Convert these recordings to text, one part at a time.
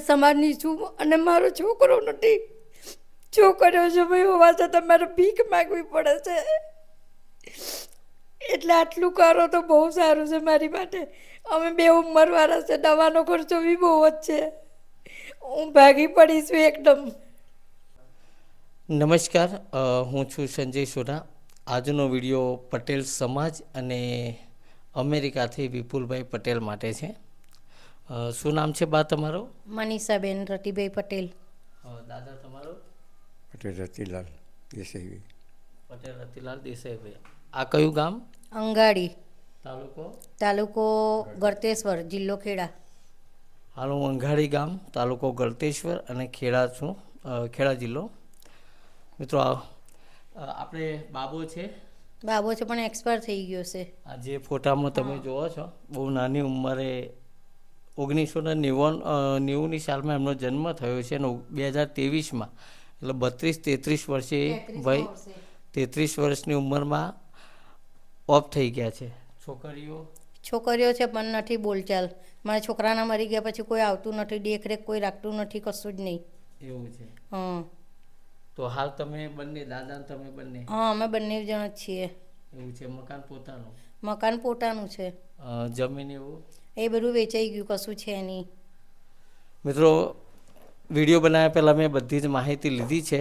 સમાજની છું અને મારો છોકરો નથી. છોકરીઓ છે ભાઈ હોવા છતાં મારે ભીખ માગવી પડે છે. એટલે આટલું કરો તો બહુ સારું છે મારી માટે. અમે 2 ઉંમરવાળા છે, દવાનો ખર્ચો બી બહુ જ છે. હું ભાગી પડીશું એકદમ. નમસ્કાર, હું છું સંજય સોઢા. આજનો વિડીયો પટેલ સમાજ અને અમેરિકાથી વિપુલભાઈ પટેલ માટે છે. શું નામ છે બા તમારો? મનીષાબેન રતિભાઈ પટેલ. દાદા તમારો? પટેલ રતિલાલ દેસાઈ. પટેલ રતિલાલ દેસાઈભાઈ. આ કયું ગામ? અંગાડી. તાલુકો ગળતેશ્વર, જિલ્લો ખેડા. હાલ હું અંગાડી ગામ, તાલુકો ગળતેશ્વર અને ખેડા છું, ખેડા જિલ્લો. મિત્રો આપણે બાબો છે પણ એક્સપાયર થઈ ગયો છે. આ જે ફોટામાં તમે જોવો છો, બહુ નાની ઉંમરે 1990ની સાલમાં એમનો જન્મ થયો છે અને 2023માં એટલે 32-33 વર્ષે ભાઈ 33 વર્ષની ઉંમરમાં ઓફ થઈ ગયા છે. છોકરીઓ છે પણ નથી બોલચાલ. મારા છોકરાના મરી ગયા પછી કોઈ આવતું નથી, દેખરેખ કોઈ રાખતું નથી, કશું જ નહીં. એવું છે? હા. તો હાલ તમે બંને, દાદા ને તમે બંને? હા, અમે બંને જણ જ છીએ. એવું છે? મકાન પોતાનું? મકાન પોતાનું છે. જમીન એવું? એ બધું વેચાઈ ગયું, કશું છે નહીં. મિત્રો, વિડીયો બનાવ્યા પહેલાં મેં બધી જ માહિતી લીધી છે.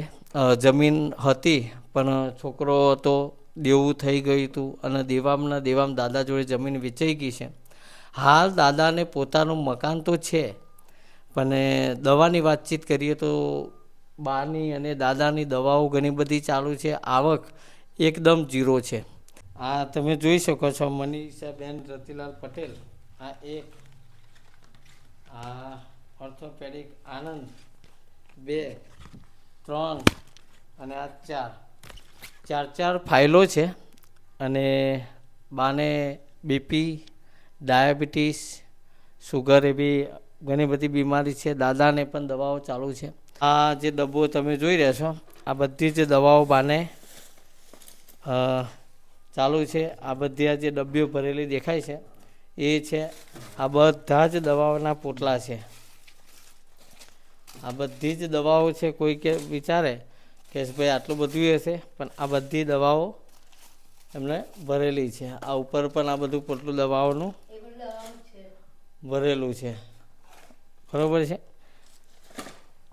જમીન હતી પણ છોકરો હતો, દેવું થઈ ગયું હતું અને દેવામાં દાદા જોડે જમીન વેચાઈ ગઈ છે. હાલ દાદાને પોતાનું મકાન તો છે પણ દવાની વાતચીત કરીએ તો બાની અને દાદાની દવાઓ ઘણી બધી ચાલુ છે. આવક એકદમ 0 છે. આ તમે જોઈ શકો છો મનીષાબેન રતિલાલ પટેલ. આ ઓર્થોપેડિક આનંદ 2, 3 અને આ 4 ફાઇલો છે. અને બાને બીપી, ડાયાબિટીસ, સુગર એવી ઘણી બધી બીમારી છે. દાદાને પણ દવાઓ ચાલુ છે. આ જે ડબ્બો તમે જોઈ રહ્યા છો, આ બધી જ દવાઓ બાને ચાલુ છે. આ બધી આ જે ડબ્બીઓ ભરેલી દેખાય છે એ છે. આ બધા જ દવાઓના પોટલા છે. આ બધી જ દવાઓ છે. કોઈ કે વિચારે કે ભાઈ આટલું બધું હશે, પણ આ બધી દવાઓ એમને ભરેલી છે. આ ઉપર પણ આ બધું પોટલું દવાઓનું ભરેલું છે. બરાબર છે?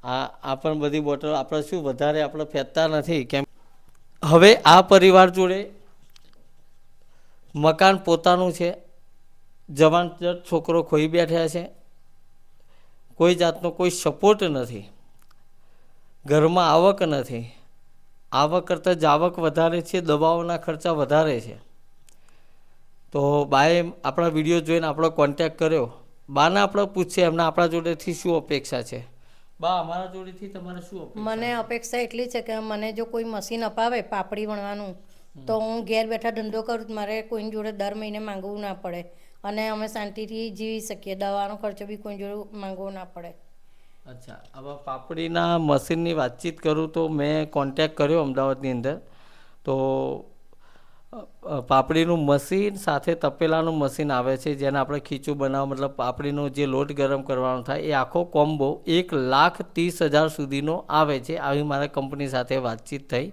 આ પણ બધી બોટલ આપણે શું વધારે આપણે ફેંકતા નથી. કેમ હવે આ પરિવાર જોડે મકાન પોતાનું છે, જવાન છોકરો ખોઈ બેઠા છે, કોઈ જાતનો કોઈ સપોર્ટ નથી, ઘરમાં આવક નથી, આવક કરતાં જાવક વધારે છે, દવાઓના ખર્ચા વધારે છે. તો બાએ આપણા વિડીયો જોઈને આપણો કોન્ટેક્ટ કર્યો. બાને આપણે પૂછીએ એમને આપણા જોડેથી શું અપેક્ષા છે. બા, અમારા જોડેથી તમારે શું અપેક્ષા? મને અપેક્ષા એટલી છે કે મને જો કોઈ મશીન અપાવે પાપડી વણવાનું તો હું ઘેર બેઠા ધંધો કરું, મારે કોઈની જોડે દર મહિને માંગવું ના પડે અને અમે શાંતિથી જીવી શકીએ. દવાનો ખર્ચો બી કોઈ જોડે માંગવો ના પડે. અચ્છા, હવે પાપડીના મશીનની વાતચીત કરું તો મેં કોન્ટેક્ટ કર્યો અમદાવાદની અંદર. તો પાપડીનું મશીન સાથે તપેલાનું મશીન આવે છે, જેને આપણે ખીચું બનાવવા, મતલબ પાપડીનો જે લોટ ગરમ કરવાનો થાય એ આખો કોમ્બો 1,30,000 સુધીનો આવે છે. આવી મારા કંપની સાથે વાતચીત થઈ.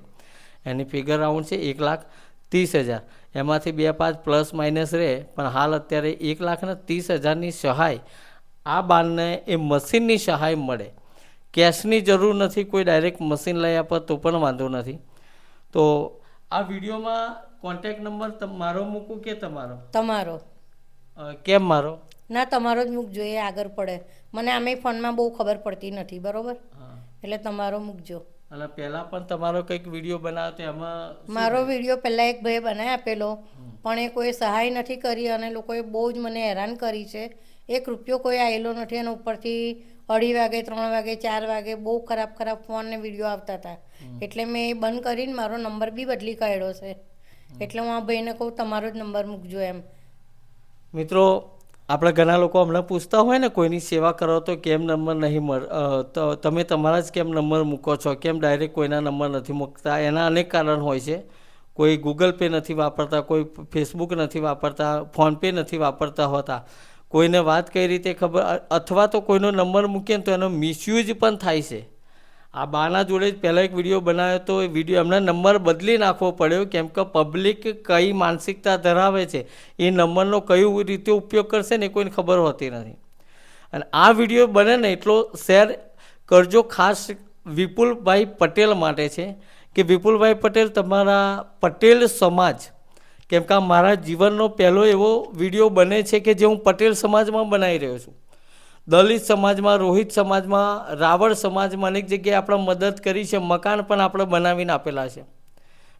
એની ફિગર રાઉન્ડ છે 1,30,000. એમાંથી 2-5 પ્લસ માઇનસ રહે, પણ હાલ અત્યારે 1,30,000ની સહાય આ બારને એ મશીનની સહાય મળે. કેશની જરૂર નથી. કોઈ ડાયરેક્ટ મશીન લઈ આપે તો પણ વાંધો નથી. તો આ વિડીયોમાં કોન્ટેક્ટ નંબર મારો મૂકું કે તમારો? તમારો. કેમ મારો? ના, તમારો જ મૂકજો, એ આગળ પડે. મને આમે ફોનમાં બહુ ખબર પડતી નથી, બરોબર? એટલે તમારો મૂકજો. અને પહેલાં પણ તમારો કંઈક વિડીયો બનાવ્યો તો એમાં મારો વિડીયો પહેલાં એક ભાઈએ બનાવી આપેલો, પણ એ કોઈ સહાય નથી કરી અને લોકોએ બહુ જ મને હેરાન કરી છે. 1 રૂપિયો કોઈ આવેલો નથી અને ઉપરથી 2:30 વાગે, 3 વાગે, 4 વાગે બહુ ખરાબ ફોન ને વિડીયો આવતા હતા. એટલે મેં એ બંધ કરીને મારો નંબર બી બદલી કાઢ્યો છે. એટલે હું આ ભાઈને કહું તમારો જ નંબર મૂકજો એમ. મિત્રો, આપણે ઘણા લોકો હમણાં પૂછતા હોય ને, કોઈની સેવા કરો તો કેમ નંબર નહીં તો તમે તમારા જ કેમ નંબર મૂકો છો, કેમ ડાયરેક્ટ કોઈના નંબર નથી મૂકતા? એના અનેક કારણ હોય છે. કોઈ ગૂગલ પે નથી વાપરતા, કોઈ ફેસબુક નથી વાપરતા, ફોનપે નથી વાપરતા હોતા, કોઈને વાત કઈ રીતે ખબર અથવા તો કોઈનો નંબર મૂકીએ તો એનો મિસયુઝ પણ થાય છે. આ બાના જોડે જ પહેલાં એક વિડીયો બનાવ્યો તો એ વિડીયો એમના નંબર બદલી નાખવો પડ્યો, કેમ કે પબ્લિક કઈ માનસિકતા ધરાવે છે એ નંબરનો કઈ રીતે ઉપયોગ કરશે ને એ કોઈને ખબર હોતી નથી. અને આ વિડીયો બને ને એટલો શેર કરજો, ખાસ વિપુલભાઈ પટેલ માટે છે કે વિપુલભાઈ પટેલ તમારા પટેલ સમાજ, કેમ કે આ મારા જીવનનો પહેલો એવો વિડીયો બને છે કે જે હું પટેલ સમાજમાં બનાવી રહ્યો છું. દલિત સમાજમાં, રોહિત સમાજમાં, રાવળ સમાજમાં અનેક જગ્યાએ આપણે મદદ કરી છે, મકાન પણ આપણે બનાવીને આપેલા છે.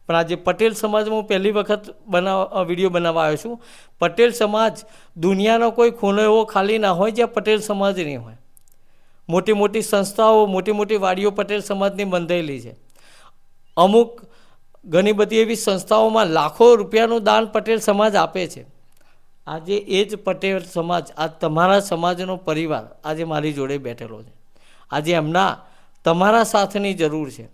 પણ આજે પટેલ સમાજમાં હું પહેલી વખત વિડીયો બનાવવા આવ્યો છું. પટેલ સમાજ દુનિયાનો કોઈ ખૂણો એવો ખાલી ના હોય જ્યાં પટેલ સમાજ નહીં હોય. મોટી મોટી સંસ્થાઓ, મોટી મોટી વાડીઓ પટેલ સમાજની બંધાયેલી છે. અમુક ઘણી બધી એવી સંસ્થાઓમાં લાખો રૂપિયાનું દાન પટેલ સમાજ આપે છે. આજે એ જ પટેલ સમાજ, આ તમારા સમાજનો પરિવાર આજે મારી જોડે બેઠેલો છે. આજે એમના તમારા સાથની જરૂર છે.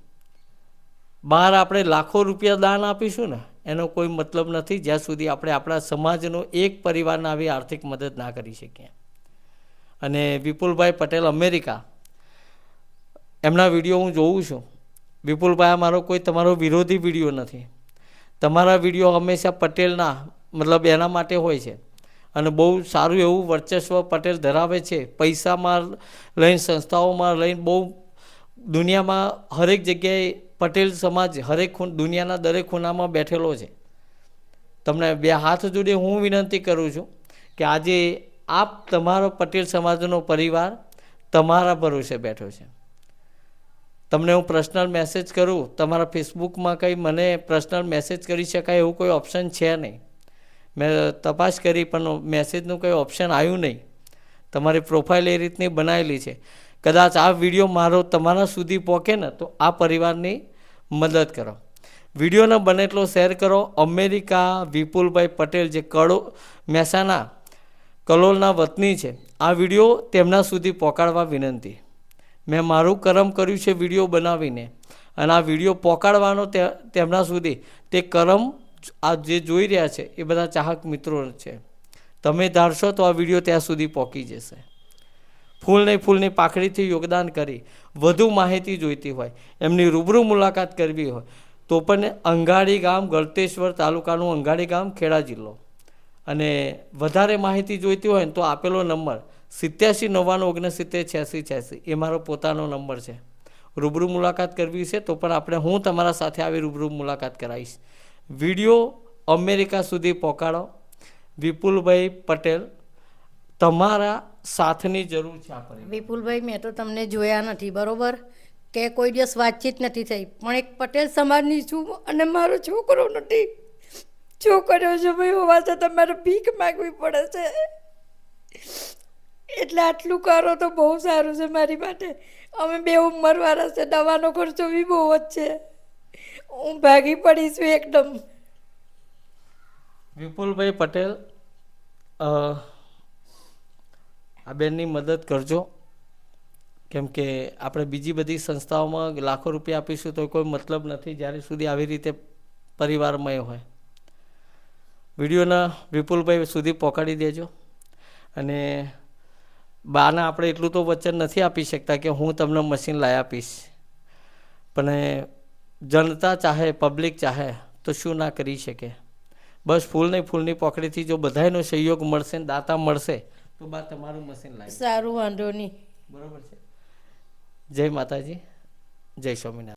બહાર આપણે લાખો રૂપિયા દાન આપીશું ને એનો કોઈ મતલબ નથી જ્યાં સુધી આપણે આપણા સમાજનો એક પરિવારને આવી આર્થિક મદદ ના કરી શકીએ. અને વિપુલભાઈ પટેલ અમેરિકા, એમના વિડીયો હું જોઉં છું. વિપુલભાઈ મારો કોઈ તમારો વિરોધી વિડીયો નથી. તમારા વિડીયો હંમેશા પટેલના મતલબ એના માટે હોય છે. અને બહુ સારું એવું વર્ચસ્વ પટેલ ધરાવે છે. પૈસામાં લઈને, સંસ્થાઓમાં લઈને, બહુ દુનિયામાં હરેક જગ્યાએ પટેલ સમાજ દુનિયાના દરેક ખૂણામાં બેઠેલો છે. તમને બે હાથ જોડે હું વિનંતી કરું છું કે આજે આપ તમારો પટેલ સમાજનો પરિવાર તમારા ભરોસે બેઠો છે. તમને હું પર્સનલ મેસેજ કરું, તમારા ફેસબુકમાં કંઈ મને પર્સનલ મેસેજ કરી શકાય એવું કોઈ ઓપ્શન છે નહીં. મેં તપાસ કરી પણ મેસેજનું કંઈ ઓપ્શન આવ્યું નહીં. તમારી પ્રોફાઇલ એ રીતની બનાવેલી છે. કદાચ આ વિડીયો મારો તમારા સુધી પહોંચે ને તો આ પરિવારની મદદ કરો. વિડીયોને બને એટલો શેર કરો. અમેરિકા વિપુલભાઈ પટેલ જે મહેસાણા કલોલના વતની છે, આ વિડીયો તેમના સુધી પહોંચાડવા વિનંતી. મેં મારું કરમ કર્યું છે વિડીયો બનાવીને, અને આ વિડીયો પહોંચાડવાનો તેમના સુધી તે કરમ આ જે જોઈ રહ્યા છે એ બધા ચાહક મિત્રો છે. તમે ધારશો તો આ વિડીયો ત્યાં સુધી પહોંચી જશે. ફૂલની પાખડીથી યોગદાન કરી વધુ માહિતી જોઈતી હોય, એમની રૂબરૂ મુલાકાત કરવી હોય તો પણ અંગાડી ગામ, ગળતેશ્વર તાલુકાનું અંગાડી ગામ, ખેડા જિલ્લો. અને વધારે માહિતી જોઈતી હોય ને તો આપેલો નંબર 8799698686 એ મારો પોતાનો નંબર છે. રૂબરૂ મુલાકાત કરવી છે તો પણ હું તમારા સાથે આવી રૂબરૂ મુલાકાત કરાવીશ. વિડીયો અમેરિકા સુધી પહોંચાડો. વિપુલભાઈ પટેલ, તમારા સાથની જરૂર છે. વિપુલભાઈ, મેં તો તમને જોયા નથી, બરોબર, કે કોઈ દિવસ વાતચીત નથી થઈ, પણ એક પટેલ સમાજની છું અને મારો છોકરો નથી. છોકરો છે ભાઈ હોવા છતાં તમારે ભીખ માગવી પડે છે. એટલે આટલું કરો તો બહુ સારું છે મારી માટે. અમે બે ઉંમરવાળા છે, દવાનો ખર્ચો બી બહુ જ છે. હું ભાગી પડીશું એકદમ. વિપુલભાઈ પટેલ, આ બેનની મદદ કરજો, કેમ કે આપણે બીજી બધી સંસ્થાઓમાં લાખો રૂપિયા આપીશું તો કોઈ મતલબ નથી જ્યાં સુધી આવી રીતે પરિવારમય હોય. વિડીયોના વિપુલભાઈ સુધી પહોંચાડી દેજો. અને બાને આપણે એટલું તો વચન નથી આપી શકતા કે હું તમને મશીન લાવી આપીશ, પણ જનતા ચાહે, પબ્લિક ચાહે તો શું ના કરી શકે. બસ ફૂલની પોખડીથી જો બધાનો સહયોગ મળશે ને દાતા મળશે તો બા તમારું મશીન લાવી. સારું, વાંધો નહીં. બરોબર છે. જય માતાજી, જય સ્વામિનારાયણ.